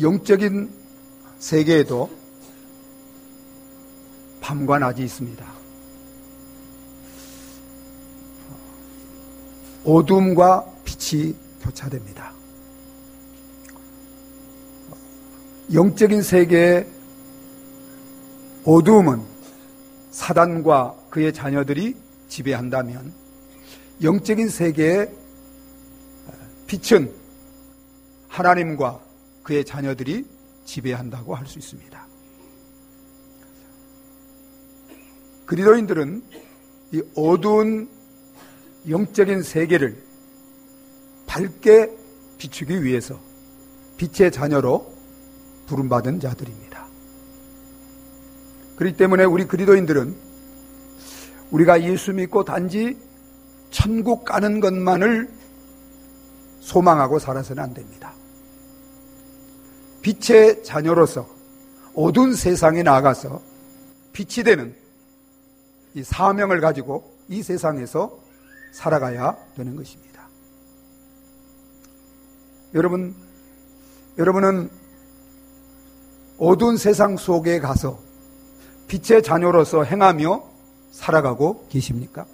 영적인 세계에도 밤과 낮이 있습니다. 어둠과 빛이 교차됩니다. 영적인 세계의 어두움은 사단과 그의 자녀들이 지배한다면, 영적인 세계의 빛은 하나님과 그의 자녀들이 지배한다고 할 수 있습니다. 그리스도인들은 이 어두운 영적인 세계를 밝게 비추기 위해서 빛의 자녀로 부름받은 자들입니다. 그렇기 때문에 우리 그리스도인들은 우리가 예수 믿고 단지 천국 가는 것만을 소망하고 살아서는 안 됩니다. 빛의 자녀로서 어두운 세상에 나아가서 빛이 되는 이 사명을 가지고 이 세상에서 살아가야 되는 것입니다. 여러분은 어두운 세상 속에 가서 빛의 자녀로서 행하며 살아가고 계십니까?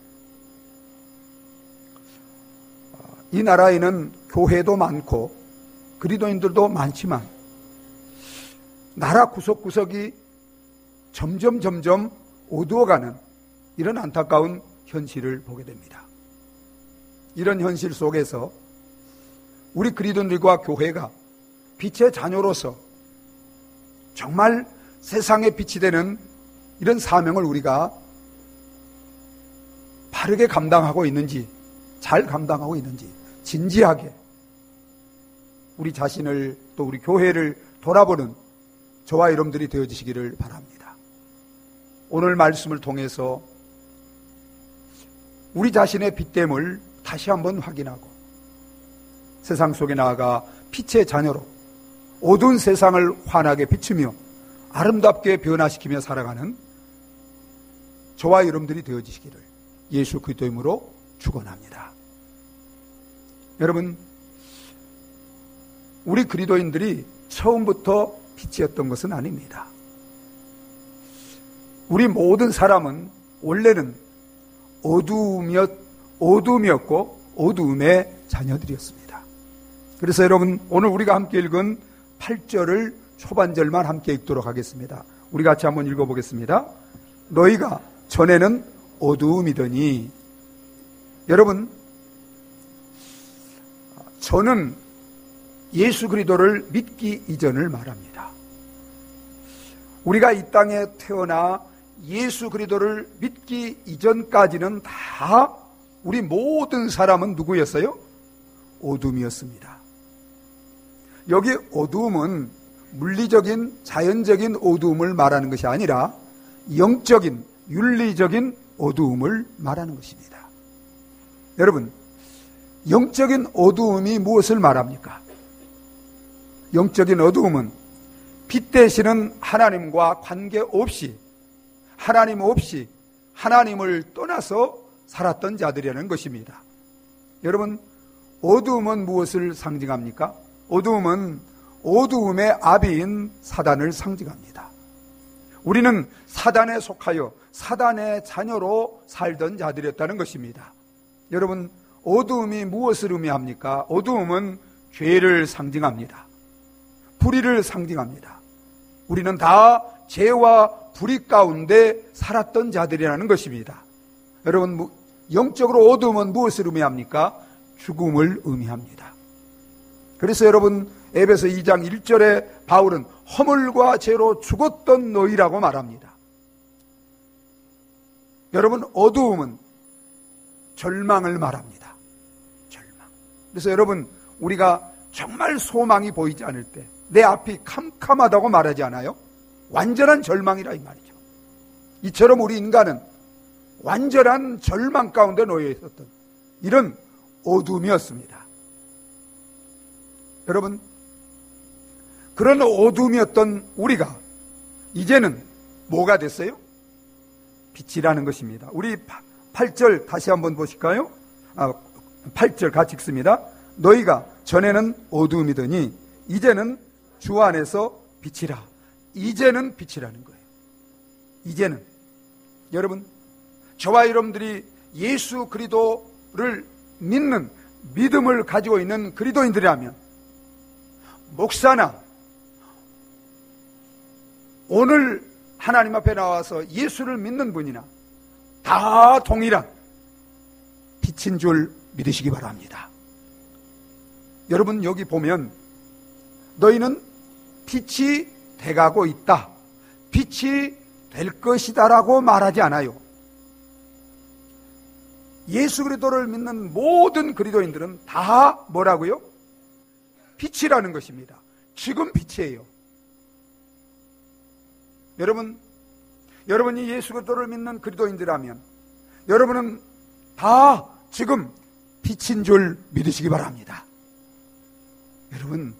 이 나라에는 교회도 많고 그리스도인들도 많지만 나라 구석구석이 점점 어두워가는 이런 안타까운 현실을 보게 됩니다. 이런 현실 속에서 우리 그리스도인들과 교회가 빛의 자녀로서 정말 세상에 빛이 되는 이런 사명을 우리가 바르게 감당하고 있는지, 잘 감당하고 있는지 진지하게 우리 자신을 또 우리 교회를 돌아보는 저와 여러분들이 되어주시기를 바랍니다. 오늘 말씀을 통해서 우리 자신의 빛됨을 다시 한번 확인하고 세상 속에 나아가 빛의 자녀로 어두운 세상을 환하게 비추며 아름답게 변화시키며 살아가는 저와 여러분들이 되어주시기를 예수 그리스도의 이름으로 축원합니다. 여러분, 우리 그리스도인들이 처음부터 빛이었던 것은 아닙니다. 우리 모든 사람은 원래는 어두움이었고 어두움의 자녀들이었습니다. 그래서 여러분, 오늘 우리가 함께 읽은 8절을 초반절만 함께 읽도록 하겠습니다. 우리 같이 한번 읽어보겠습니다. 너희가 전에는 어두움이더니. 여러분, 저는 예수 그리스도를 믿기 이전을 말합니다. 우리가 이 땅에 태어나 예수 그리스도를 믿기 이전까지는 다 우리 모든 사람은 누구였어요? 어둠이었습니다. 여기 어두움은 물리적인 자연적인 어두움을 말하는 것이 아니라 영적인 윤리적인 어두움을 말하는 것입니다. 여러분, 영적인 어두움이 무엇을 말합니까? 영적인 어두움은 빛 되시는 하나님과 관계없이 하나님 없이 하나님을 떠나서 살았던 자들이라는 것입니다. 여러분, 어두움은 무엇을 상징합니까? 어두움은 어두움의 아비인 사단을 상징합니다. 우리는 사단에 속하여 사단의 자녀로 살던 자들이었다는 것입니다. 여러분, 어두움이 무엇을 의미합니까? 어두움은 죄를 상징합니다. 불의를 상징합니다. 우리는 다 죄와 불의 가운데 살았던 자들이라는 것입니다. 여러분, 영적으로 어두움은 무엇을 의미합니까? 죽음을 의미합니다. 그래서 여러분, 에베소 2장 1절에 바울은 허물과 죄로 죽었던 너희라고 말합니다. 여러분, 어두움은 절망을 말합니다. 절망. 그래서 여러분, 우리가 정말 소망이 보이지 않을 때 내 앞이 캄캄하다고 말하지 않아요? 완전한 절망이라 이 말이죠. 이처럼 우리 인간은 완전한 절망 가운데 놓여 있었던 이런 어둠이었습니다. 여러분, 그런 어둠이었던 우리가 이제는 뭐가 됐어요? 빛이라는 것입니다. 우리 8절 다시 한번 보실까요? 8절 같이 읽습니다. 너희가 전에는 어둠이더니 이제는 주 안에서 빛이라. 이제는 빛이라는 거예요. 이제는. 여러분, 저와 여러분들이 예수 그리스도를 믿는 믿음을 가지고 있는 그리스도인들이라면 목사나 오늘 하나님 앞에 나와서 예수를 믿는 분이나 다 동일한 빛인 줄 믿으시기 바랍니다. 여러분, 여기 보면 너희는 빛이 돼가고 있다, 빛이 될 것이다라고 말하지 않아요. 예수 그리스도를 믿는 모든 그리스도인들은 다 뭐라고요? 빛이라는 것입니다. 지금 빛이에요. 여러분이 예수 그리스도를 믿는 그리스도인들이라면 여러분은 다 지금 빛인 줄 믿으시기 바랍니다. 여러분,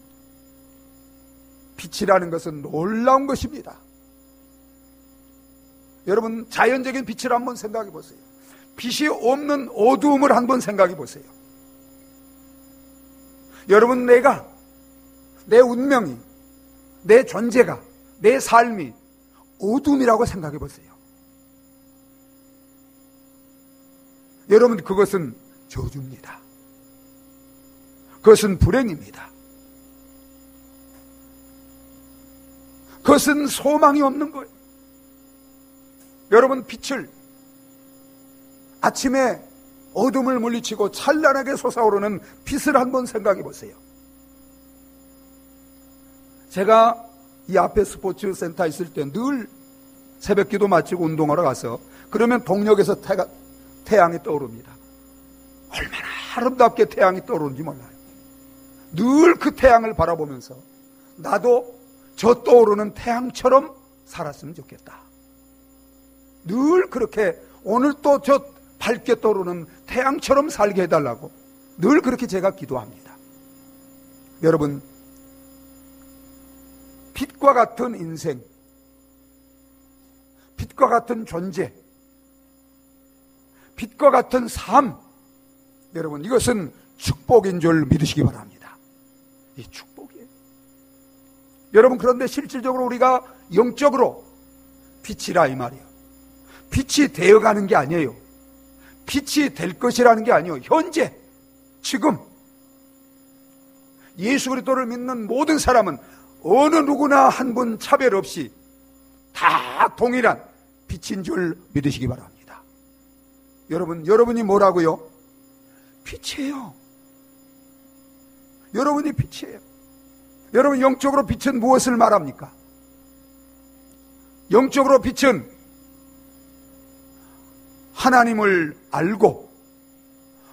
빛이라는 것은 놀라운 것입니다. 여러분, 자연적인 빛을 한번 생각해 보세요. 빛이 없는 어두움을 한번 생각해 보세요. 여러분, 내 운명이, 내 존재가, 내 삶이 어둠이라고 생각해 보세요. 여러분, 그것은 저주입니다. 그것은 불행입니다. 그것은 소망이 없는 거예요. 여러분, 빛을, 아침에 어둠을 물리치고 찬란하게 솟아오르는 빛을 한번 생각해 보세요. 제가 이 앞에 스포츠 센터 있을 때 늘 새벽 기도 마치고 운동하러 가서 그러면 동력에서 태양이 떠오릅니다. 얼마나 아름답게 태양이 떠오르는지 몰라요. 늘 그 태양을 바라보면서 나도 저 떠오르는 태양처럼 살았으면 좋겠다. 늘 그렇게 오늘 또 저 밝게 떠오르는 태양처럼 살게 해달라고 늘 그렇게 제가 기도합니다. 여러분, 빛과 같은 인생, 빛과 같은 존재, 빛과 같은 삶, 여러분, 이것은 축복인 줄 믿으시기 바랍니다. 이 축복이에요. 여러분, 그런데 실질적으로 우리가 영적으로 빛이라 이 말이에요. 빛이 되어가는 게 아니에요. 빛이 될 것이라는 게 아니에요. 현재, 지금 예수 그리스도를 믿는 모든 사람은 어느 누구나 한 분 차별 없이 다 동일한 빛인 줄 믿으시기 바랍니다. 여러분이 뭐라고요? 빛이에요. 여러분이 빛이에요. 여러분, 영적으로 빛은 무엇을 말합니까? 영적으로 빛은 하나님을 알고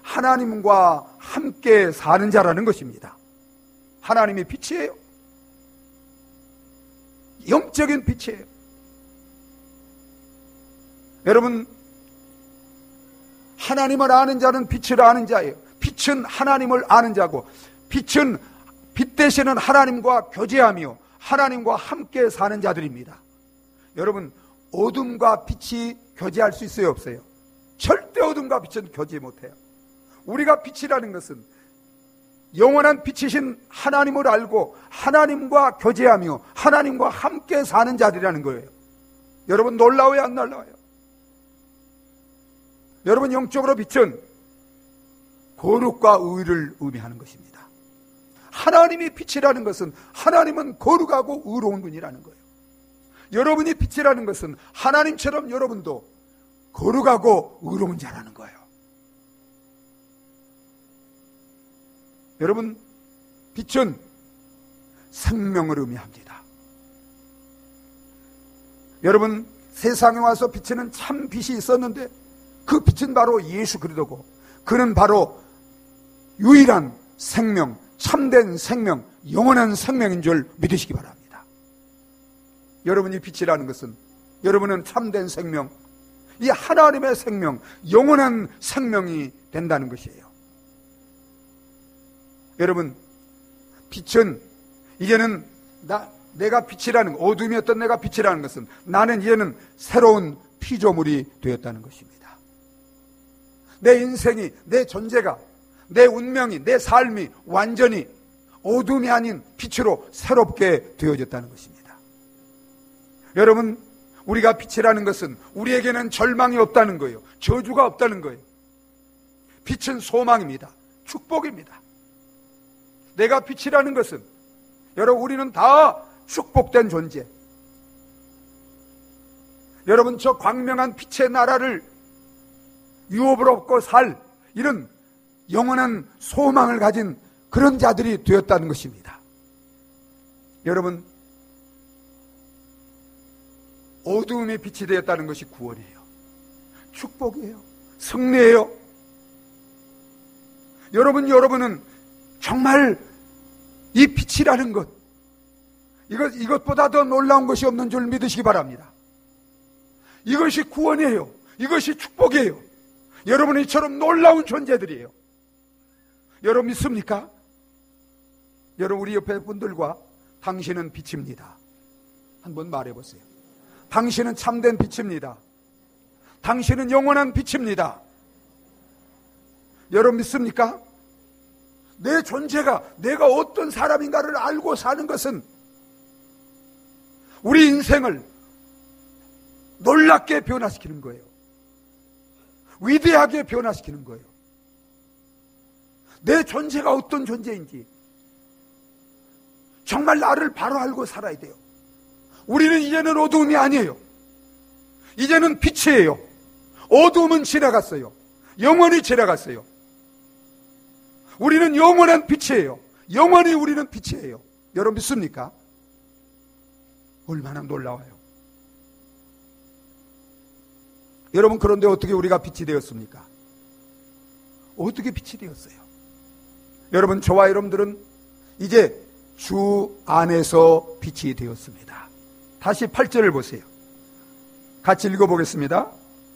하나님과 함께 사는 자라는 것입니다. 하나님이 빛이에요. 영적인 빛이에요. 여러분, 하나님을 아는 자는 빛을 아는 자예요. 빛은 하나님을 아는 자고, 빛은 빛 되시는 하나님과 교제하며 하나님과 함께 사는 자들입니다. 여러분, 어둠과 빛이 교제할 수 있어요, 없어요? 절대 어둠과 빛은 교제 못해요. 우리가 빛이라는 것은 영원한 빛이신 하나님을 알고 하나님과 교제하며 하나님과 함께 사는 자들이라는 거예요. 여러분, 놀라워요, 안 놀라워요? 여러분, 영적으로 빛은 거룩과 의를 의미하는 것입니다. 하나님이 빛이라는 것은 하나님은 거룩하고 의로운 분이라는 거예요. 여러분이 빛이라는 것은 하나님처럼 여러분도 거룩하고 의로운 자라는 거예요. 여러분, 빛은 생명을 의미합니다. 여러분, 세상에 와서 비치는 참 빛이 있었는데 그 빛은 바로 예수 그리스도고, 그는 바로 유일한 생명, 참된 생명, 영원한 생명인 줄 믿으시기 바랍니다. 여러분이 빛이라는 것은 여러분은 참된 생명, 이 하나님의 생명, 영원한 생명이 된다는 것이에요. 여러분, 빛은 이제는 내가 빛이라는, 어둠이었던 내가 빛이라는 것은 나는 이제는 새로운 피조물이 되었다는 것입니다. 내 인생이, 내 존재가, 내 운명이, 내 삶이 완전히 어둠이 아닌 빛으로 새롭게 되어졌다는 것입니다. 여러분, 우리가 빛이라는 것은 우리에게는 절망이 없다는 거예요. 저주가 없다는 거예요. 빛은 소망입니다. 축복입니다. 내가 빛이라는 것은, 여러분, 우리는 다 축복된 존재. 여러분, 저 광명한 빛의 나라를 유업을 얻고 살 이런 영원한 소망을 가진 그런 자들이 되었다는 것입니다. 여러분, 어두움의 빛이 되었다는 것이 구원이에요. 축복이에요. 승리예요. 여러분은 정말 이 빛이라는 것, 이것보다 더 놀라운 것이 없는 줄 믿으시기 바랍니다. 이것이 구원이에요. 이것이 축복이에요. 여러분은 이처럼 놀라운 존재들이에요. 여러분 믿습니까? 여러분, 우리 옆에 분들과 당신은 빛입니다. 한번 말해보세요. 당신은 참된 빛입니다. 당신은 영원한 빛입니다. 여러분 믿습니까? 내 존재가, 내가 어떤 사람인가를 알고 사는 것은 우리 인생을 놀랍게 변화시키는 거예요. 위대하게 변화시키는 거예요. 내 존재가 어떤 존재인지 정말 나를 바로 알고 살아야 돼요. 우리는 이제는 어두움이 아니에요. 이제는 빛이에요. 어두움은 지나갔어요. 영원히 지나갔어요. 우리는 영원한 빛이에요. 영원히 우리는 빛이에요. 여러분 믿습니까? 얼마나 놀라워요. 여러분, 그런데 어떻게 우리가 빛이 되었습니까? 어떻게 빛이 되었어요? 여러분, 저와 여러분들은 이제 주 안에서 빛이 되었습니다. 다시 8절을 보세요. 같이 읽어보겠습니다.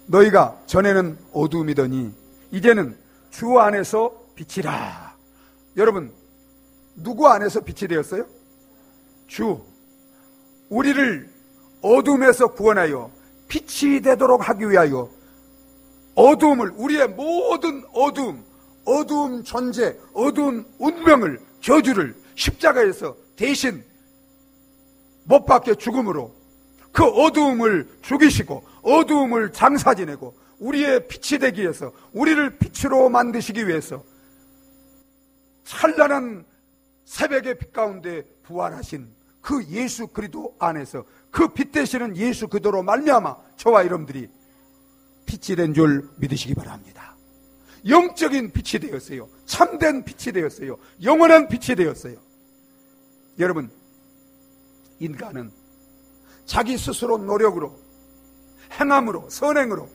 너희가 전에는 어두움이더니 이제는 주 안에서 빛이라. 여러분, 누구 안에서 빛이 되었어요? 주. 우리를 어둠에서 구원하여 빛이 되도록 하기 위하여 어두움을, 우리의 모든 어두움 존재, 어두운 운명을, 저주를 십자가에서 대신 못 박혀 죽음으로 그 어두움을 죽이시고 어두움을 장사지내고 우리의 빛이 되기 위해서, 우리를 빛으로 만드시기 위해서 찬란한 새벽의 빛 가운데 부활하신 그 예수 그리스도 안에서, 그 빛 되시는 예수 그리스도로 말미암아 저와 여러분들이 빛이 된 줄 믿으시기 바랍니다. 영적인 빛이 되었어요. 참된 빛이 되었어요. 영원한 빛이 되었어요. 여러분, 인간은 자기 스스로 노력으로, 행함으로, 선행으로,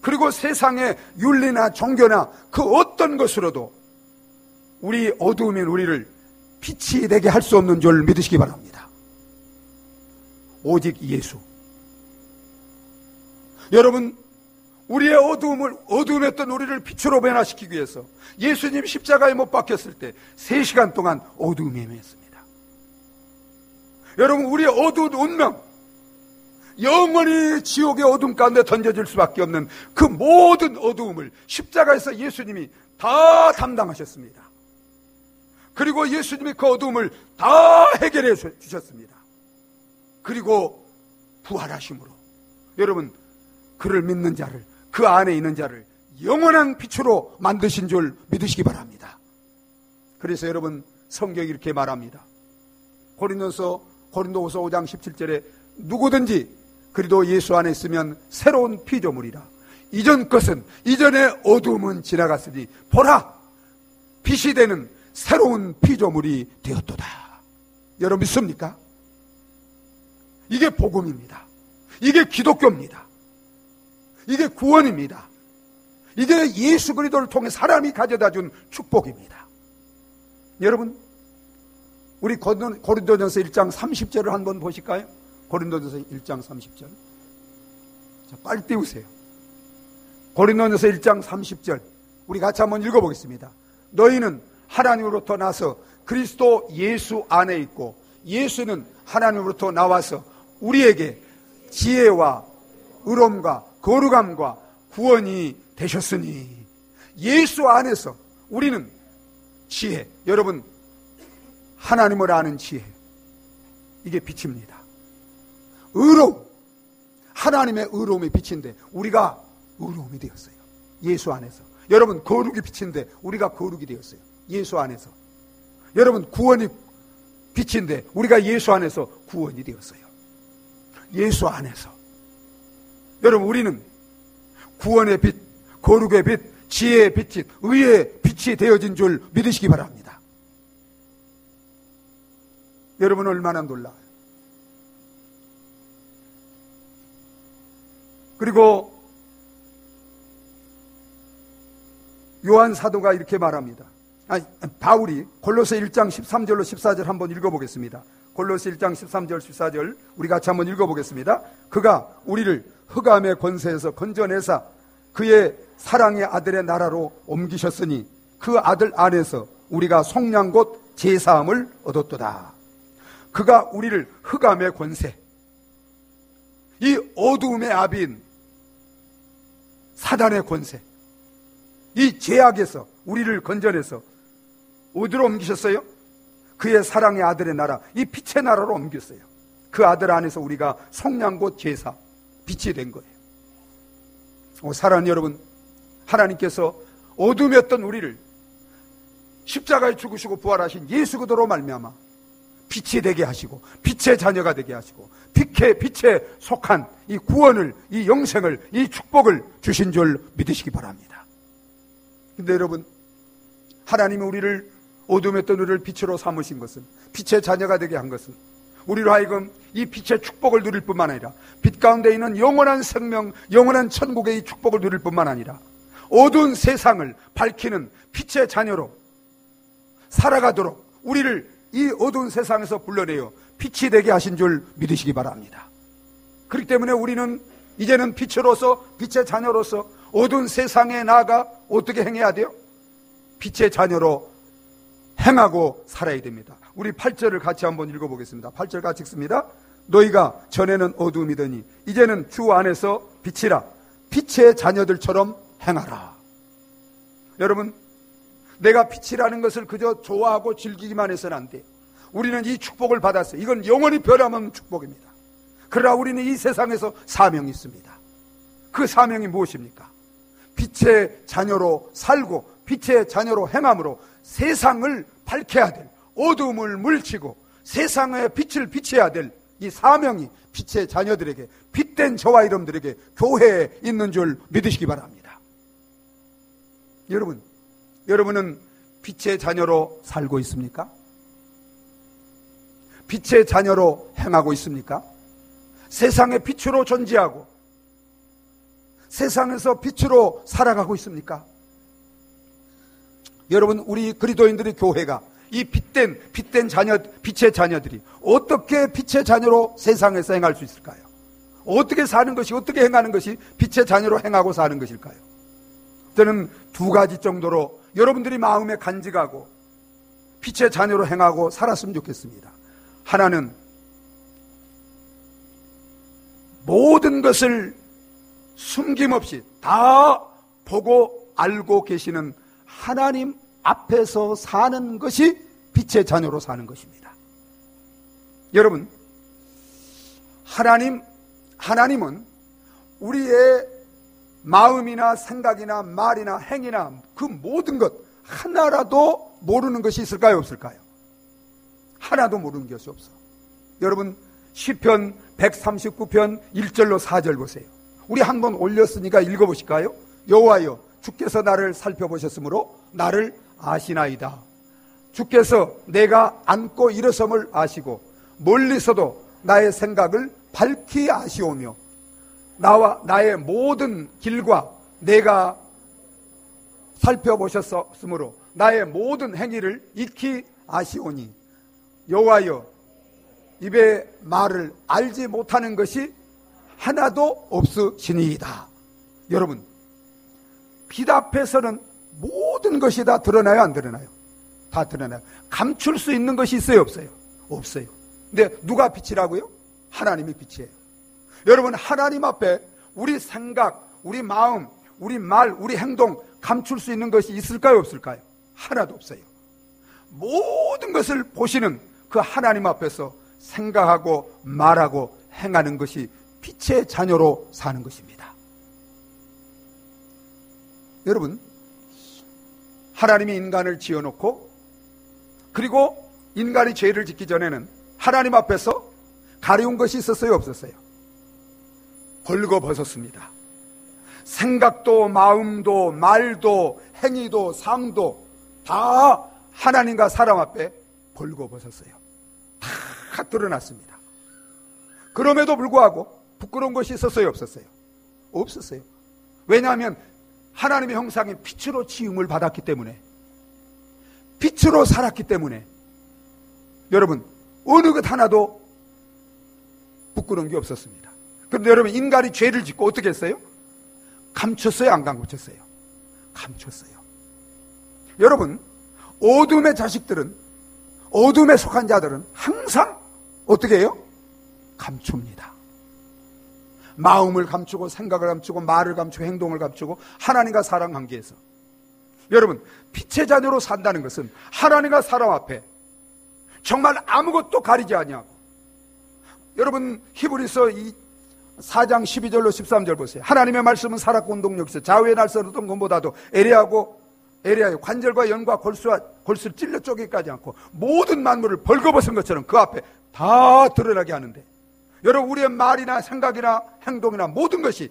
그리고 세상의 윤리나 종교나 그 어떤 것으로도 우리 어두움인 우리를 빛이 되게 할 수 없는 줄 믿으시기 바랍니다. 오직 예수. 여러분, 우리의 어두움했던 우리를 빛으로 변화시키기 위해서 예수님 십자가에 못 박혔을 때 3시간 동안 어두움에 헤맸습니다. 여러분, 우리의 어두운 운명, 영원히 지옥의 어둠 가운데 던져질 수밖에 없는 그 모든 어두움을 십자가에서 예수님이 다 담당하셨습니다. 그리고 예수님이 그 어두움을 다 해결해 주셨습니다. 그리고 부활하심으로 여러분, 그를 믿는 자를, 그 안에 있는 자를 영원한 빛으로 만드신 줄 믿으시기 바랍니다. 그래서 여러분, 성경이 이렇게 말합니다. 고린도후서 5장 17절에 누구든지 그리도 예수 안에 있으면 새로운 피조물이라. 이전 것은, 이전의 어두움은 지나갔으니 보라, 빛이 되는 새로운 피조물이 되었도다. 여러분 믿습니까? 이게 복음입니다. 이게 기독교입니다. 이게 구원입니다. 이게 예수 그리스도를 통해 사람이 가져다 준 축복입니다. 여러분, 우리 고린도전서 1장 30절을 한번 보실까요? 고린도전서 1장 30절. 자, 빨리 띄우세요. 고린도전서 1장 30절. 우리 같이 한번 읽어보겠습니다. 너희는 하나님으로부터 나서 그리스도 예수 안에 있고 예수는 하나님으로부터 나와서 우리에게 지혜와 의로움과 거룩함과 구원이 되셨으니, 예수 안에서 우리는 지혜, 여러분 하나님을 아는 지혜, 이게 빛입니다. 의로움, 하나님의 의로움이 빛인데 우리가 의로움이 되었어요. 예수 안에서. 여러분, 거룩이 빛인데 우리가 거룩이 되었어요. 예수 안에서. 여러분, 구원이 빛인데 우리가 예수 안에서 구원이 되었어요. 예수 안에서. 여러분, 우리는 구원의 빛, 거룩의 빛, 지혜의 빛이, 의의 빛이 되어진 줄 믿으시기 바랍니다. 여러분, 얼마나 놀라워요. 그리고 요한 사도가 이렇게 말합니다. 바울이 골로새 1장 13절로 14절 한번 읽어보겠습니다. 골로새 1장 13절 14절 우리 같이 한번 읽어보겠습니다. 그가 우리를 흑암의 권세에서 건져내사 그의 사랑의 아들의 나라로 옮기셨으니 그 아들 안에서 우리가 속량 곧 제사함을 얻었도다. 그가 우리를 흑암의 권세, 이 어두움의 아비인 사단의 권세, 이 죄악에서 우리를 건져내서 어디로 옮기셨어요? 그의 사랑의 아들의 나라, 이 빛의 나라로 옮겼어요. 그 아들 안에서 우리가 속량 곧 제사, 빛이 된 거예요. 사랑하는 여러분, 하나님께서 어둠이었던 우리를 십자가에 죽으시고 부활하신 예수 그리스도로 말미암아 빛이 되게 하시고 빛의 자녀가 되게 하시고 빛에 속한 이 구원을, 이 영생을, 이 축복을 주신 줄 믿으시기 바랍니다. 근데 여러분, 하나님이 우리를 어둠했던 우리를 빛으로 삼으신 것은, 빛의 자녀가 되게 한 것은 우리로 하여금 이 빛의 축복을 누릴 뿐만 아니라 빛 가운데 있는 영원한 생명, 영원한 천국의 이 축복을 누릴 뿐만 아니라 어두운 세상을 밝히는 빛의 자녀로 살아가도록 우리를 이 어두운 세상에서 불러내어 빛이 되게 하신 줄 믿으시기 바랍니다. 그렇기 때문에 우리는 이제는 빛으로서, 빛의 자녀로서 어두운 세상에 나아가 어떻게 행해야 돼요? 빛의 자녀로 행하고 살아야 됩니다. 우리 8절을 같이 한번 읽어보겠습니다. 8절 같이 읽습니다. 너희가 전에는 어두움이더니 이제는 주 안에서 빛이라. 빛의 자녀들처럼 행하라. 여러분, 내가 빛이라는 것을 그저 좋아하고 즐기기만 해서는 안 돼요. 우리는 이 축복을 받았어요. 이건 영원히 변함없는 축복입니다. 그러나 우리는 이 세상에서 사명이 있습니다. 그 사명이 무엇입니까? 빛의 자녀로 살고 빛의 자녀로 행함으로 세상을 밝혀야 될, 어두움을 물리치고 세상에 빛을 비춰야 될 이 사명이 빛의 자녀들에게, 빛된 저와 여러분들에게 교회에 있는 줄 믿으시기 바랍니다. 여러분은 빛의 자녀로 살고 있습니까? 빛의 자녀로 행하고 있습니까? 세상의 빛으로 존재하고 세상에서 빛으로 살아가고 있습니까? 여러분, 우리 그리스도인들의 교회가 이 빛된 자녀, 빛의 자녀들이 어떻게 빛의 자녀로 세상에서 행할 수 있을까요? 어떻게 사는 것이, 어떻게 행하는 것이 빛의 자녀로 행하고 사는 것일까요? 저는 두 가지 정도로 여러분들이 마음에 간직하고 빛의 자녀로 행하고 살았으면 좋겠습니다. 하나는 모든 것을 숨김없이 다 보고 알고 계시는 하나님 앞에서 사는 것이 빛의 자녀로 사는 것입니다. 여러분, 하나님은 우리의 마음이나 생각이나 말이나 행위나 그 모든 것 하나라도 모르는 것이 있을까요, 없을까요? 하나도 모르는 것이 없어. 여러분, 시편 139편 1절로 4절 보세요. 우리 한번 올렸으니까 읽어보실까요? 여호와여, 주께서 나를 살펴보셨으므로 나를 아시나이다. 주께서 내가 앉고 일어섬을 아시고 멀리서도 나의 생각을 밝히 아시오며 나와 나의 모든 길과 내가 살펴보셨으므로 나의 모든 행위를 익히 아시오니 여호와여, 입의 말을 알지 못하는 것이 하나도 없으시니이다. 여러분, 빛 앞에서는 모든 것이 다 드러나요, 안 드러나요? 다 드러나요. 감출 수 있는 것이 있어요, 없어요? 없어요. 근데 누가 빛이라고요? 하나님이 빛이에요. 여러분, 하나님 앞에 우리 생각, 우리 마음, 우리 말, 우리 행동 감출 수 있는 것이 있을까요, 없을까요? 하나도 없어요. 모든 것을 보시는 그 하나님 앞에서 생각하고 말하고 행하는 것이 빛의 자녀로 사는 것입니다. 여러분, 하나님이 인간을 지어놓고 그리고 인간이 죄를 짓기 전에는 하나님 앞에서 가리운 것이 있었어요, 없었어요? 벌거벗었습니다. 생각도 마음도 말도 행위도 삶도 다 하나님과 사람 앞에 벌거벗었어요. 다 드러났습니다. 그럼에도 불구하고 부끄러운 것이 있었어요, 없었어요? 없었어요. 왜냐하면 하나님의 형상인 빛으로 지음을 받았기 때문에, 빛으로 살았기 때문에 여러분 어느 것 하나도 부끄러운 게 없었습니다. 그런데 여러분, 인간이 죄를 짓고 어떻게 했어요? 감췄어요, 안 감췄어요? 감췄어요. 여러분, 어둠의 자식들은, 어둠에 속한 자들은 항상 어떻게 해요? 감춥니다. 마음을 감추고 생각을 감추고 말을 감추고 행동을 감추고 하나님과 사람 관계에서. 여러분, 빛의 자녀로 산다는 것은 하나님과 사람 앞에 정말 아무것도 가리지 아니하고, 여러분 히브리서 4장 12절로 13절 보세요. 하나님의 말씀은 살았고 운동력 있어 좌우의 날 썰었던 것보다도 에리아의 관절과 연과 골수를 찔러 쪼개까지 않고 모든 만물을 벌거벗은 것처럼 그 앞에 다 드러나게 하는데, 여러분 우리의 말이나 생각이나 행동이나 모든 것을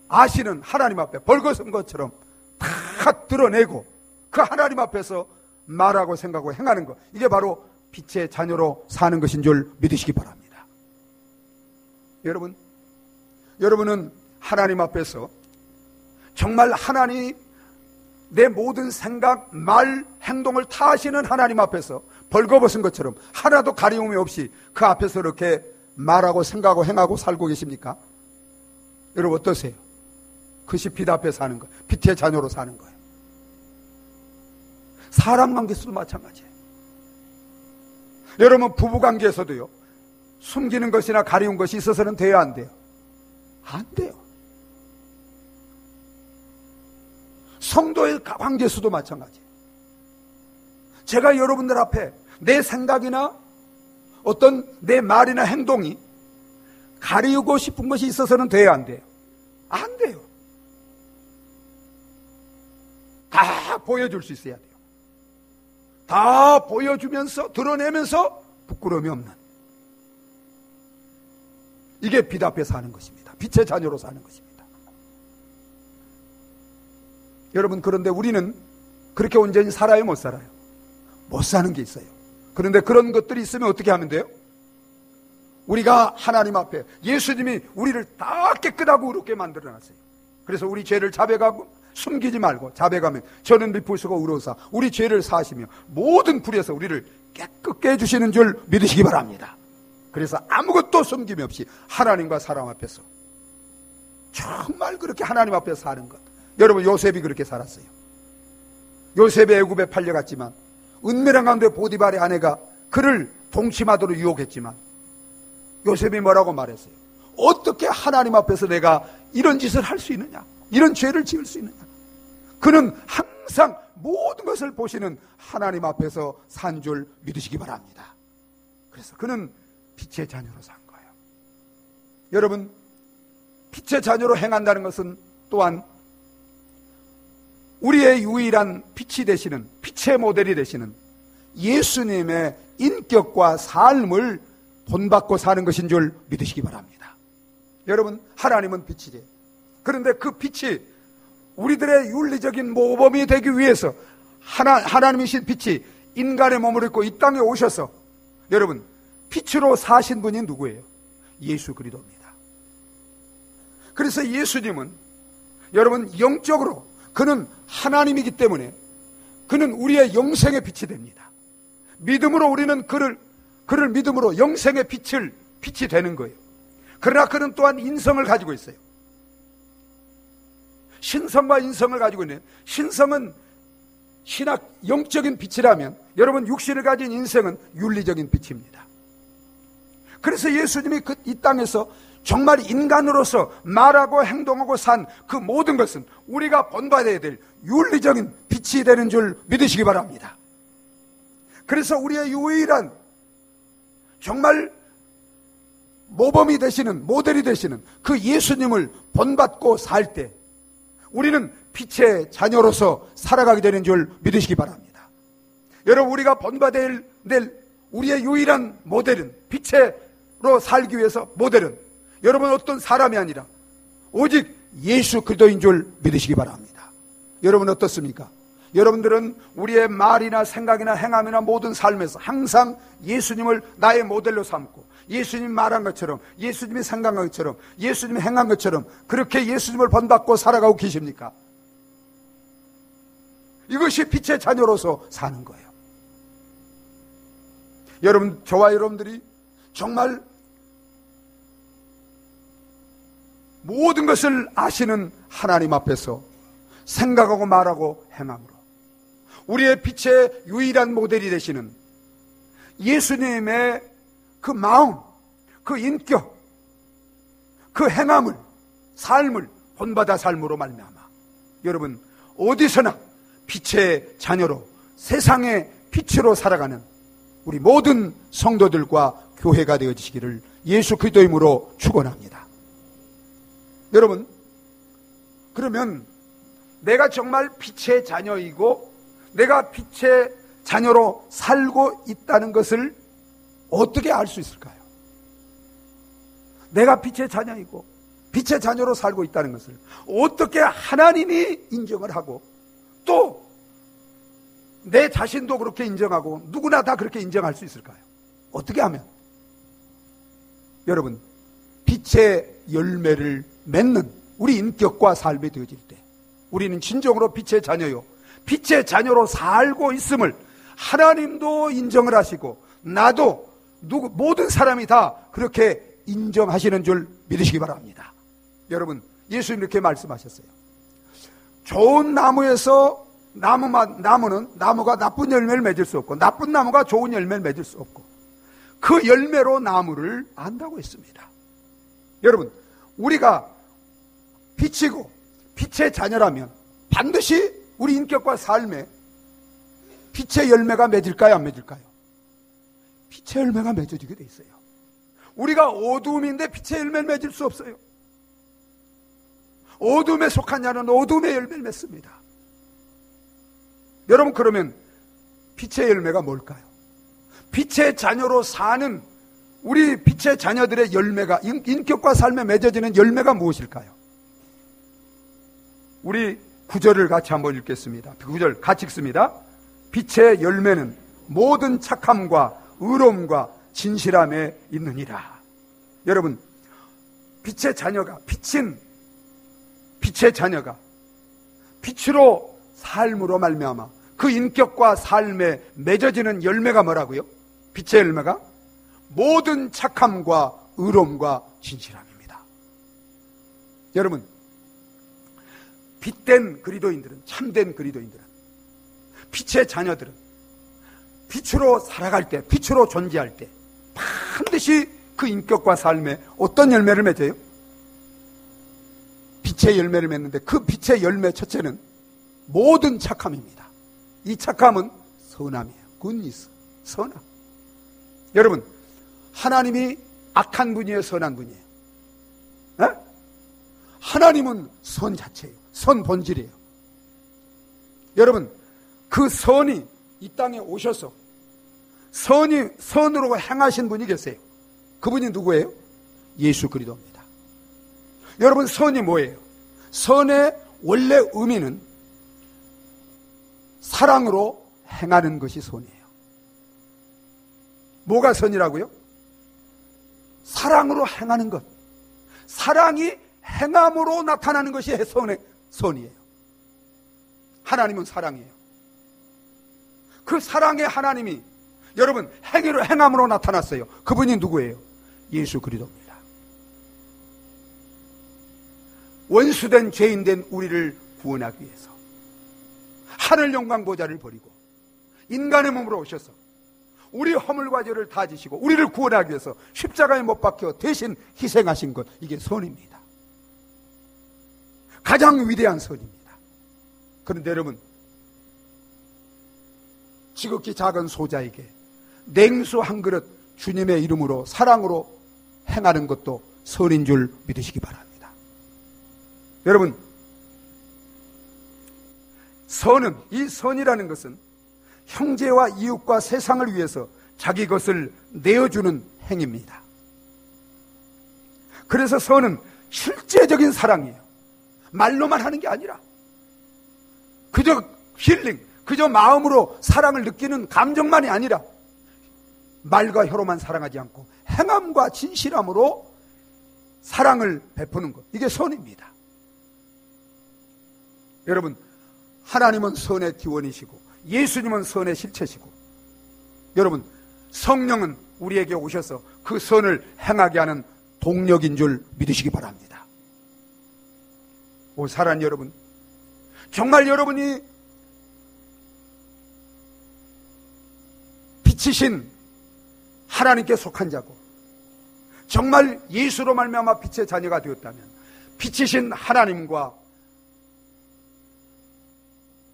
아시는 하나님 앞에 벌거벗은 것처럼 다 드러내고 그 하나님 앞에서 말하고 생각하고 행하는 것, 이게 바로 빛의 자녀로 사는 것인 줄 믿으시기 바랍니다. 여러분은 하나님 앞에서 정말 하나님, 내 모든 생각, 말, 행동을 다 아시는 하나님 앞에서 벌거벗은 것처럼 하나도 가리움이 없이 그 앞에서 이렇게 말하고 생각하고 행하고 살고 계십니까? 여러분 어떠세요? 그것이 빛 앞에 사는 거예요. 빛의 자녀로 사는 거예요. 사람 관계에서도 마찬가지예요. 여러분 부부관계에서도요, 숨기는 것이나 가리운 것이 있어서는 돼요, 안 돼요? 안 돼요. 성도의 관계에서도 마찬가지예요. 제가 여러분들 앞에 내 생각이나 어떤 내 말이나 행동이 가리우고 싶은 것이 있어서는 돼요, 안 돼요? 안 돼요. 다 보여줄 수 있어야 돼요. 다 보여주면서 드러내면서 부끄러움이 없는, 이게 빛 앞에 사는 것입니다. 빛의 자녀로 사는 것입니다. 여러분, 그런데 우리는 그렇게 온전히 살아요, 못 살아요? 못 사는 게 있어요. 그런데 그런 것들이 있으면 어떻게 하면 돼요? 우리가 하나님 앞에, 예수님이 우리를 다 깨끗하고 의롭게 만들어놨어요. 그래서 우리 죄를 자백하고 숨기지 말고 자백하면 저는 미쁘시고 의로우사 우리 죄를 사하시며 모든 불에서 우리를 깨끗게 해주시는 줄 믿으시기 바랍니다. 그래서 아무것도 숨김이 없이 하나님과 사람 앞에서 정말 그렇게 하나님 앞에서 사는 것. 여러분, 요셉이 그렇게 살았어요. 요셉이 애굽에 팔려갔지만 은밀한 가운데 보디발의 아내가 그를 동침하도록 유혹했지만 요셉이 뭐라고 말했어요? 어떻게 하나님 앞에서 내가 이런 짓을 할 수 있느냐, 이런 죄를 지을 수 있느냐. 그는 항상 모든 것을 보시는 하나님 앞에서 산 줄 믿으시기 바랍니다. 그래서 그는 빛의 자녀로 산 거예요. 여러분, 빛의 자녀로 행한다는 것은 또한 우리의 유일한 빛이 되시는, 빛의 모델이 되시는 예수님의 인격과 삶을 본받고 사는 것인 줄 믿으시기 바랍니다. 여러분, 하나님은 빛이지. 그런데 그 빛이 우리들의 윤리적인 모범이 되기 위해서 하나님이신 빛이 인간의 몸을 입고 이 땅에 오셔서 여러분 빛으로 사신 분이 누구예요? 예수 그리스도입니다. 그래서 예수님은 여러분 영적으로 그는 하나님이기 때문에 그는 우리의 영생의 빛이 됩니다. 믿음으로 우리는 그를 믿음으로 영생의 빛이 되는 거예요. 그러나 그는 또한 인성을 가지고 있어요. 신성과 인성을 가지고 있는, 신성은 신학 영적인 빛이라면 여러분 육신을 가진 인생은 윤리적인 빛입니다. 그래서 예수님이 이 땅에서 정말 인간으로서 말하고 행동하고 산 그 모든 것은 우리가 본받아야 될 윤리적인 빛이 되는 줄 믿으시기 바랍니다. 그래서 우리의 유일한 정말 모범이 되시는, 모델이 되시는 그 예수님을 본받고 살 때 우리는 빛의 자녀로서 살아가게 되는 줄 믿으시기 바랍니다. 여러분, 우리가 본받아야 될 우리의 유일한 모델은, 빛으로 살기 위해서 모델은 여러분 어떤 사람이 아니라 오직 예수 그리스도인 줄 믿으시기 바랍니다. 여러분 어떻습니까? 여러분들은 우리의 말이나 생각이나 행함이나 모든 삶에서 항상 예수님을 나의 모델로 삼고 예수님이 말한 것처럼, 예수님이 생각한 것처럼, 예수님이 행한 것처럼 그렇게 예수님을 본받고 살아가고 계십니까? 이것이 빛의 자녀로서 사는 거예요. 여러분, 저와 여러분들이 정말 모든 것을 아시는 하나님 앞에서 생각하고 말하고 행함으로 우리의 빛의 유일한 모델이 되시는 예수님의 그 마음, 그 인격, 그 행함을, 삶을 본받아 삶으로 말미암아 여러분 어디서나 빛의 자녀로 세상의 빛으로 살아가는 우리 모든 성도들과 교회가 되어지시기를 예수 그리스도 이름으로 축원합니다. 여러분, 그러면 내가 정말 빛의 자녀이고 내가 빛의 자녀로 살고 있다는 것을 어떻게 알 수 있을까요? 내가 빛의 자녀이고 빛의 자녀로 살고 있다는 것을 어떻게 하나님이 인정을 하고 또 내 자신도 그렇게 인정하고 누구나 다 그렇게 인정할 수 있을까요? 어떻게 하면? 여러분, 빛의 열매를 맺는 우리 인격과 삶이 되어질 때 우리는 진정으로 빛의 자녀요, 빛의 자녀로 살고 있음을 하나님도 인정을 하시고 나도 모든 사람이 다 그렇게 인정하시는 줄 믿으시기 바랍니다. 여러분, 예수님 이렇게 말씀하셨어요. 좋은 나무에서 나무가 나쁜 열매를 맺을 수 없고 나쁜 나무가 좋은 열매를 맺을 수 없고 그 열매로 나무를 안다고 했습니다. 여러분, 우리가 빛이고 빛의 자녀라면 반드시 우리 인격과 삶에 빛의 열매가 맺을까요, 안 맺을까요? 빛의 열매가 맺어지게 돼 있어요. 우리가 어두움인데 빛의 열매를 맺을 수 없어요. 어둠에 속한 자는 어둠의 열매를 맺습니다. 여러분, 그러면 빛의 열매가 뭘까요? 빛의 자녀로 사는 우리 빛의 자녀들의 열매가, 인격과 삶에 맺어지는 열매가 무엇일까요? 우리 구절을 같이 한번 읽겠습니다. 구절 같이 읽습니다. 빛의 열매는 모든 착함과 의로움과 진실함에 있느니라. 여러분, 빛의 자녀가, 빛의 자녀가 빛으로 삶으로 말미암아 그 인격과 삶에 맺어지는 열매가 뭐라고요? 빛의 열매가 모든 착함과 의로움과 진실함입니다. 여러분, 빛된 그리스도인들은, 참된 그리스도인들은, 빛의 자녀들은 빛으로 살아갈 때, 빛으로 존재할 때 반드시 그 인격과 삶에 어떤 열매를 맺어요? 빛의 열매를 맺는데 그 빛의 열매 첫째는 모든 착함입니다. 이 착함은 선함이에요. 굿니스, 선함. 여러분, 하나님이 악한 분이에요, 선한 분이에요? 에? 하나님은 선 자체예요. 선 본질이에요. 여러분, 그 선이 이 땅에 오셔서 선으로 행하신 분이 계세요. 그분이 누구예요? 예수 그리스도입니다. 여러분, 선이 뭐예요? 선의 원래 의미는 사랑으로 행하는 것이 선이에요. 뭐가 선이라고요? 사랑으로 행하는 것. 사랑이 행함으로 나타나는 것이 선이에요. 하나님은 사랑이에요. 그 사랑의 하나님이 여러분 행함으로 나타났어요. 그분이 누구예요? 예수 그리스도입니다. 원수된 죄인된 우리를 구원하기 위해서 하늘 영광 보좌를 버리고 인간의 몸으로 오셔서 우리 허물과 죄를 다 지시고 우리를 구원하기 위해서 십자가에 못 박혀 대신 희생하신 것, 이게 선입니다. 가장 위대한 선입니다. 그런데 여러분, 지극히 작은 소자에게 냉수 한 그릇 주님의 이름으로 사랑으로 행하는 것도 선인 줄 믿으시기 바랍니다. 여러분, 선은, 이 선이라는 것은 형제와 이웃과 세상을 위해서 자기 것을 내어주는 행위입니다. 그래서 선은 실제적인 사랑이에요. 말로만 하는 게 아니라 그저 힐링, 그저 마음으로 사랑을 느끼는 감정만이 아니라 말과 혀로만 사랑하지 않고 행함과 진실함으로 사랑을 베푸는 것, 이게 선입니다. 여러분, 하나님은 선의 기원이시고 예수님은 선의 실체시고, 여러분, 성령은 우리에게 오셔서 그 선을 행하게 하는 동력인 줄 믿으시기 바랍니다. 오, 사랑하는 여러분, 정말 여러분이 빛이신 하나님께 속한 자고 정말 예수로 말미암아 빛의 자녀가 되었다면 빛이신 하나님과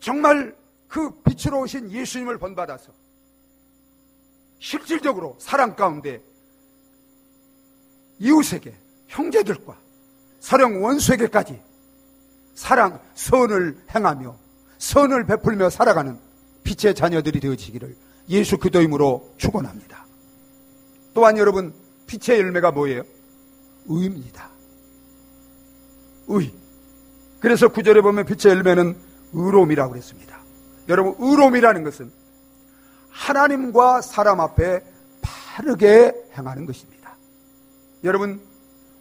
정말 그 빛으로 오신 예수님을 본받아서 실질적으로 사랑 가운데 이웃에게, 형제들과 서령 원수에게까지 사랑, 선을 행하며 선을 베풀며 살아가는 빛의 자녀들이 되어지기를 예수 그리스도 이름으로 축원합니다. 또한 여러분, 빛의 열매가 뭐예요? 의입니다. 의. 그래서 9절에 보면 빛의 열매는 의로움이라고 그랬습니다. 여러분, 의로움이라는 것은 하나님과 사람 앞에 바르게 행하는 것입니다. 여러분,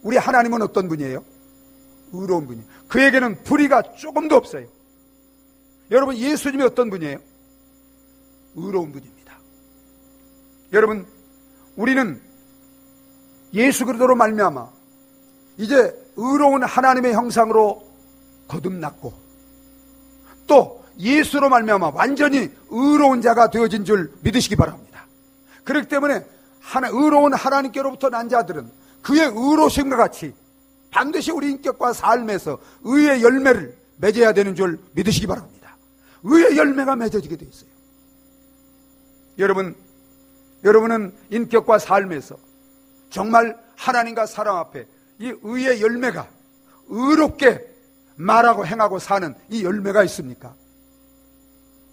우리 하나님은 어떤 분이에요? 의로운 분이에요. 그에게는 불의가 조금도 없어요. 여러분, 예수님이 어떤 분이에요? 의로운 분입니다. 여러분, 우리는 예수 그리스도로 말미암아 이제 의로운 하나님의 형상으로 거듭났고 또 예수로 말미암아 완전히 의로운 자가 되어진 줄 믿으시기 바랍니다. 그렇기 때문에 의로운 하나님께로부터 난 자들은 그의 의로심과 같이 반드시 우리 인격과 삶에서 의의 열매를 맺어야 되는 줄 믿으시기 바랍니다. 의의 열매가 맺어지게 되어 있어요. 여러분은 인격과 삶에서 정말 하나님과 사람 앞에 이 의의 열매가, 의롭게 말하고 행하고 사는 이 열매가 있습니까?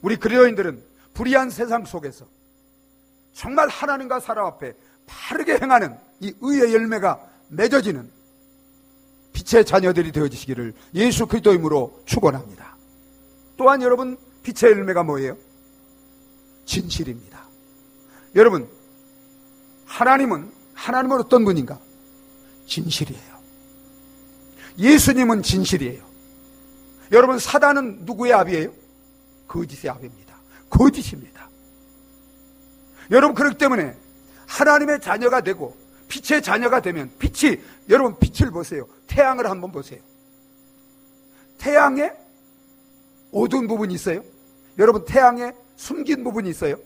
우리 그리스도인들은 불의한 세상 속에서 정말 하나님과 사람 앞에 바르게 행하는 이 의의 열매가 맺어지는 빛의 자녀들이 되어지시기를 예수 그리스도 이름으로 축원합니다. 또한 여러분, 빛의 열매가 뭐예요? 진실입니다. 여러분, 하나님은 어떤 분인가? 진실이에요. 예수님은 진실이에요. 여러분, 사단은 누구의 아비예요? 거짓의 아비입니다. 거짓입니다. 여러분, 그렇기 때문에 하나님의 자녀가 되고 빛의 자녀가 되면 여러분, 빛을 보세요. 태양을 한번 보세요. 태양에 어두운 부분이 있어요? 여러분, 태양에 숨긴 부분이 있어요?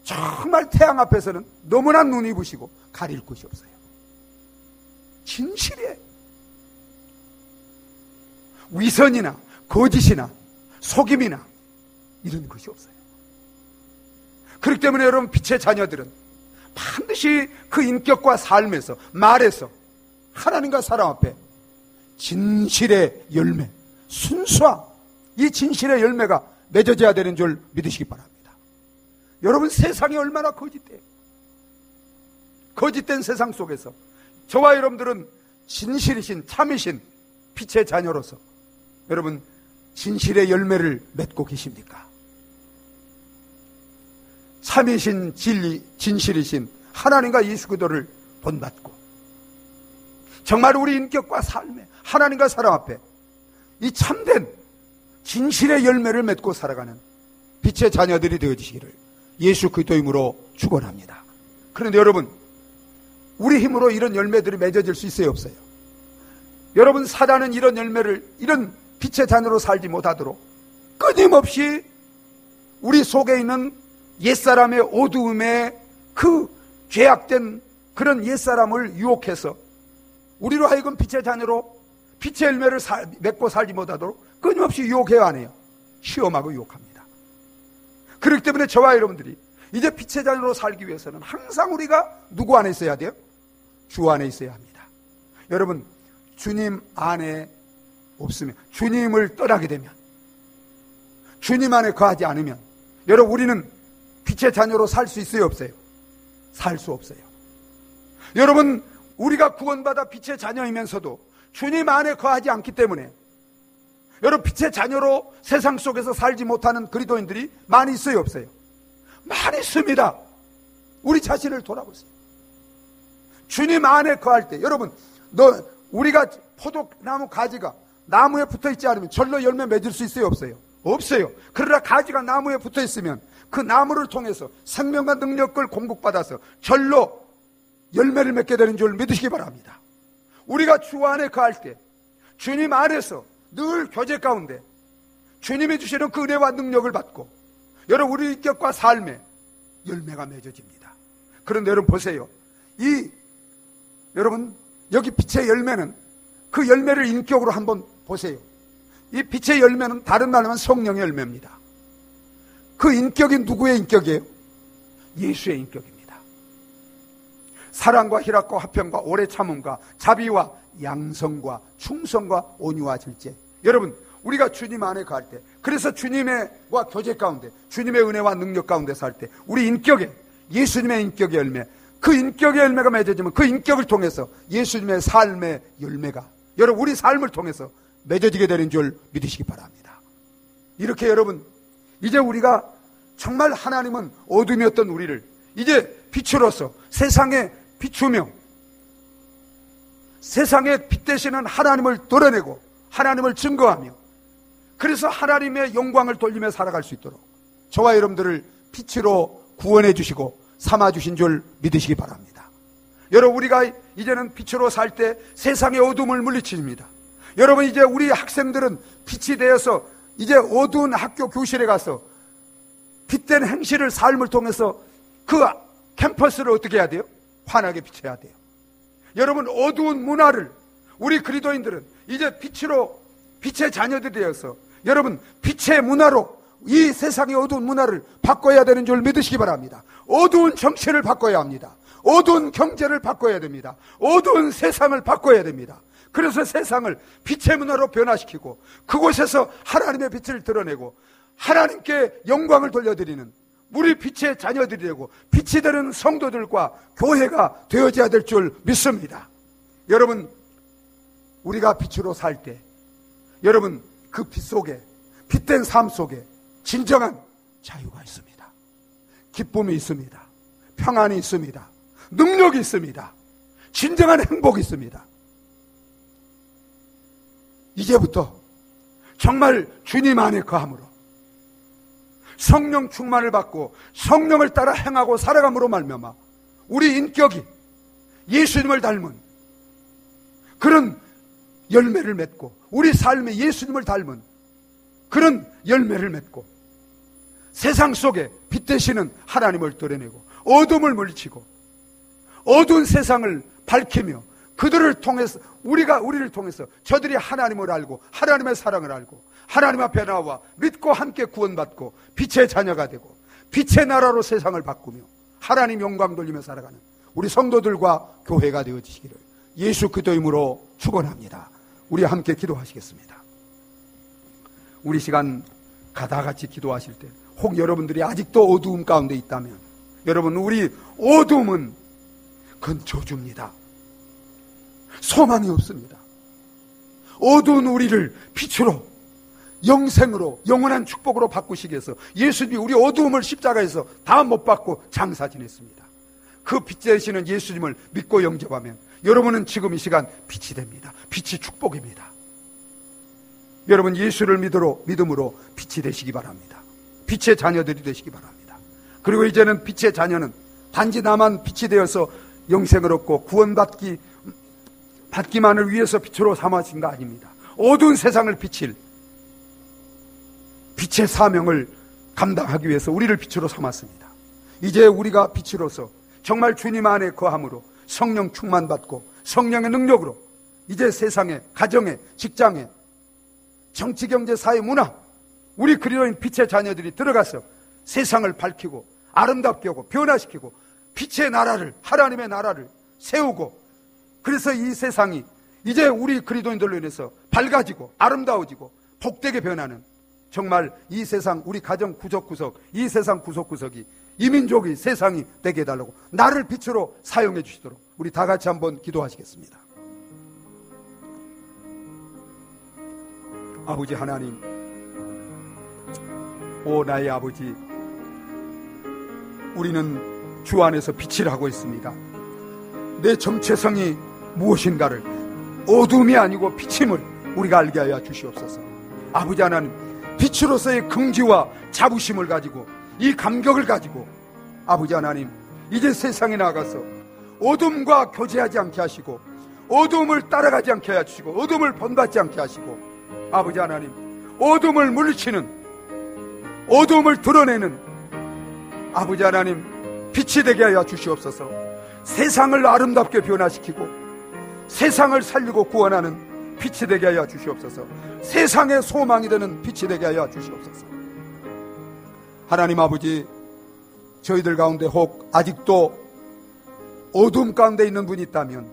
정말 태양 앞에서는 너무나 눈이 부시고 가릴 곳이 없어요. 진실이에요. 위선이나 거짓이나 속임이나 이런 것이 없어요. 그렇기 때문에 여러분, 빛의 자녀들은 반드시 그 인격과 삶에서, 말에서 하나님과 사람 앞에 진실의 열매, 순수함, 이 진실의 열매가 맺어져야 되는 줄 믿으시기 바랍니다. 여러분, 세상이 얼마나 거짓돼요. 거짓된 세상 속에서 저와 여러분들은 진실이신, 참이신 빛의 자녀로서 여러분, 진실의 열매를 맺고 계십니까? 참이신 진실이신 하나님과 예수 그리스도를 본받고 정말 우리 인격과 삶에 하나님과 사람 앞에 이 참된 진실의 열매를 맺고 살아가는 빛의 자녀들이 되어지시기를 예수 그리스도 이름으로 축원합니다. 그런데 여러분, 우리 힘으로 이런 열매들이 맺어질 수 있어요, 없어요? 여러분, 사단은 이런 열매를, 이런 빛의 자녀로 살지 못하도록 끊임없이 우리 속에 있는 옛사람의 어두움에 그 죄악된 그런 옛사람을 유혹해서 우리로 하여금 빛의 자녀로 빛의 열매를 맺고 살지 못하도록 끊임없이 유혹해야 하네요. 시험하고 유혹합니다. 그렇기 때문에 저와 여러분들이 이제 빛의 자녀로 살기 위해서는 항상 우리가 누구 안에 있어야 돼요? 주 안에 있어야 합니다. 여러분, 주님 안에 없으면, 주님을 떠나게 되면, 주님 안에 거하지 않으면 여러분, 우리는 빛의 자녀로 살 수 있어요, 없어요? 살 수 없어요. 여러분, 우리가 구원받아 빛의 자녀이면서도 주님 안에 거하지 않기 때문에 여러분, 빛의 자녀로 세상 속에서 살지 못하는 그리스도인들이 많이 있어요, 없어요? 많이 있습니다. 우리 자신을 돌아보세요. 주님 안에 거할 때, 여러분, 우리가 포도나무 가지가 나무에 붙어 있지 않으면 절로 열매 맺을 수 있어요, 없어요? 없어요. 그러나 가지가 나무에 붙어 있으면 그 나무를 통해서 생명과 능력을 공급받아서 절로 열매를 맺게 되는 줄 믿으시기 바랍니다. 우리가 주 안에 거할 때 주님 안에서 늘 교제 가운데 주님이 주시는 그 은혜와 능력을 받고 여러분, 우리 인격과 삶에 열매가 맺어집니다. 그런데 여러분 보세요. 여러분, 여기 빛의 열매는 그 열매를 인격으로 한번 보세요. 이 빛의 열매는 다른 말로 하면 성령의 열매입니다. 그 인격이 누구의 인격이에요? 예수의 인격입니다. 사랑과 희락과 화평과 오래 참음과 자비와 양성과 충성과 온유와 질제. 여러분, 우리가 주님 안에 갈 때, 그래서 주님과 교제 가운데, 주님의 은혜와 능력 가운데 살 때 우리 인격에 예수님의 인격의 열매, 그 인격의 열매가 맺어지면 그 인격을 통해서 예수님의 삶의 열매가 여러분, 우리 삶을 통해서 맺어지게 되는 줄 믿으시기 바랍니다. 이렇게 여러분, 이제 우리가 정말 하나님은 어둠이었던 우리를 이제 빛으로서 세상에 비추며 세상에 빛 되시는 하나님을 드러내고 하나님을 증거하며 그래서 하나님의 영광을 돌리며 살아갈 수 있도록 저와 여러분들을 빛으로 구원해 주시고 삼아 주신 줄 믿으시기 바랍니다. 여러분, 우리가 이제는 빛으로 살 때 세상의 어둠을 물리칩니다. 여러분, 이제 우리 학생들은 빛이 되어서 이제 어두운 학교 교실에 가서 빛된 행실을 삶을 통해서 그 캠퍼스를 어떻게 해야 돼요? 환하게 비춰야 돼요. 여러분, 어두운 문화를 우리 그리스도인들은 이제 빛의 자녀들이 되어서 여러분, 빛의 문화로 이 세상의 어두운 문화를 바꿔야 되는 줄 믿으시기 바랍니다. 어두운 정치를 바꿔야 합니다. 어두운 경제를 바꿔야 됩니다. 어두운 세상을 바꿔야 됩니다. 그래서 세상을 빛의 문화로 변화시키고 그곳에서 하나님의 빛을 드러내고 하나님께 영광을 돌려드리는 우리 빛의 자녀들이 되고 빛이 되는 성도들과 교회가 되어져야 될 줄 믿습니다. 여러분, 우리가 빛으로 살 때 여러분, 그 빛 속에, 빛된 삶 속에 진정한 자유가 있습니다. 기쁨이 있습니다. 평안이 있습니다. 능력이 있습니다. 진정한 행복이 있습니다. 이제부터 정말 주님 안에 거함으로 성령 충만을 받고 성령을 따라 행하고 살아감으로 말미암아 우리 인격이 예수님을 닮은 그런 열매를 맺고 우리 삶에 예수님을 닮은 그런 열매를 맺고 세상 속에 빛 되시는 하나님을 드러내고 어둠을 물리치고 어두운 세상을 밝히며 그들을 통해서 우리를 통해서 저들이 하나님을 알고 하나님의 사랑을 알고 하나님 앞에 나와 믿고 함께 구원받고 빛의 자녀가 되고 빛의 나라로 세상을 바꾸며 하나님 영광 돌리며 살아가는 우리 성도들과 교회가 되어지시기를 예수 그리스도 이름으로 축원합니다. 우리 함께 기도하시겠습니다. 우리 시간 가다같이 기도하실 때 혹 여러분들이 아직도 어두움 가운데 있다면 여러분, 우리 어두움은 그건 저주입니다. 소망이 없습니다. 어두운 우리를 빛으로 영생으로 영원한 축복으로 바꾸시기 위해서 예수님이 우리 어두움을 십자가에서 다 못 받고 장사 지냈습니다. 그 빛 되시는 예수님을 믿고 영접하면 여러분은 지금 이 시간 빛이 됩니다. 빛이 축복입니다. 여러분, 예수를 믿음으로 빛이 되시기 바랍니다. 빛의 자녀들이 되시기 바랍니다. 그리고 이제는 빛의 자녀는 단지 나만 빛이 되어서 영생을 얻고 받기만을 위해서 빛으로 삼으신 거 아닙니다. 어두운 세상을 빛의 사명을 감당하기 위해서 우리를 빛으로 삼았습니다. 이제 우리가 빛으로서 정말 주님 안에 거함으로 성령 충만받고 성령의 능력으로 이제 세상에, 가정에, 직장에, 정치, 경제, 사회, 문화, 우리 그리스도인 빛의 자녀들이 들어가서 세상을 밝히고 아름답게 하고 변화시키고 빛의 나라를, 하나님의 나라를 세우고, 그래서 이 세상이 이제 우리 그리스도인들로 인해서 밝아지고 아름다워지고 복되게 변하는, 정말 이 세상, 우리 가정 구석구석, 이 세상 구석구석이 이 민족이, 세상이 되게 해달라고 나를 빛으로 사용해 주시도록 우리 다 같이 한번 기도하시겠습니다. 아버지 하나님, 오 나의 아버지, 우리는 주 안에서 빛을 하고 있습니다. 내 정체성이 무엇인가를, 어둠이 아니고 빛임을 우리가 알게 하여 주시옵소서. 아버지 하나님, 빛으로서의 긍지와 자부심을 가지고, 이 감격을 가지고 아버지 하나님, 이제 세상에 나가서 어둠과 교제하지 않게 하시고, 어둠을 따라가지 않게 하시고, 어둠을 본받지 않게 하시고, 아버지 하나님, 어둠을 물리치는, 어둠을 드러내는 아버지 하나님 빛이 되게 하여 주시옵소서. 세상을 아름답게 변화시키고 세상을 살리고 구원하는 빛이 되게 하여 주시옵소서. 세상의 소망이 되는 빛이 되게 하여 주시옵소서. 하나님 아버지, 저희들 가운데 혹 아직도 어둠 가운데 있는 분이 있다면,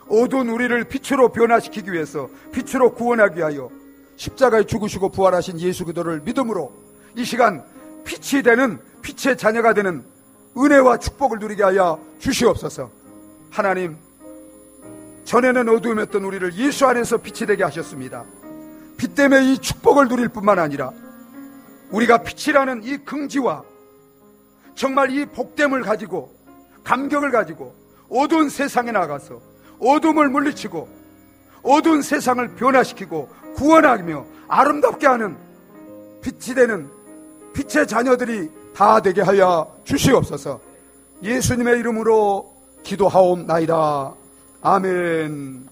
어두운 우리를 빛으로 변화시키기 위해서, 빛으로 구원하기 위하여 십자가에 죽으시고 부활하신 예수 그리스도를 믿음으로 이 시간 빛이 되는, 빛의 자녀가 되는 은혜와 축복을 누리게 하여 주시옵소서. 하나님, 전에는 어두움이었던 우리를 예수 안에서 빛이 되게 하셨습니다. 빛 때문에 이 축복을 누릴 뿐만 아니라 우리가 빛이라는 이 긍지와 정말 이 복됨을 가지고, 감격을 가지고 어두운 세상에 나가서 어둠을 물리치고 어두운 세상을 변화시키고 구원하며 아름답게 하는 빛이 되는 빛의 자녀들이 다 되게 하여 주시옵소서. 예수님의 이름으로 기도하옵나이다. 아멘.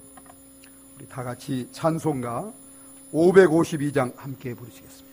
우리 다 같이 찬송가 552장 함께 부르시겠습니다.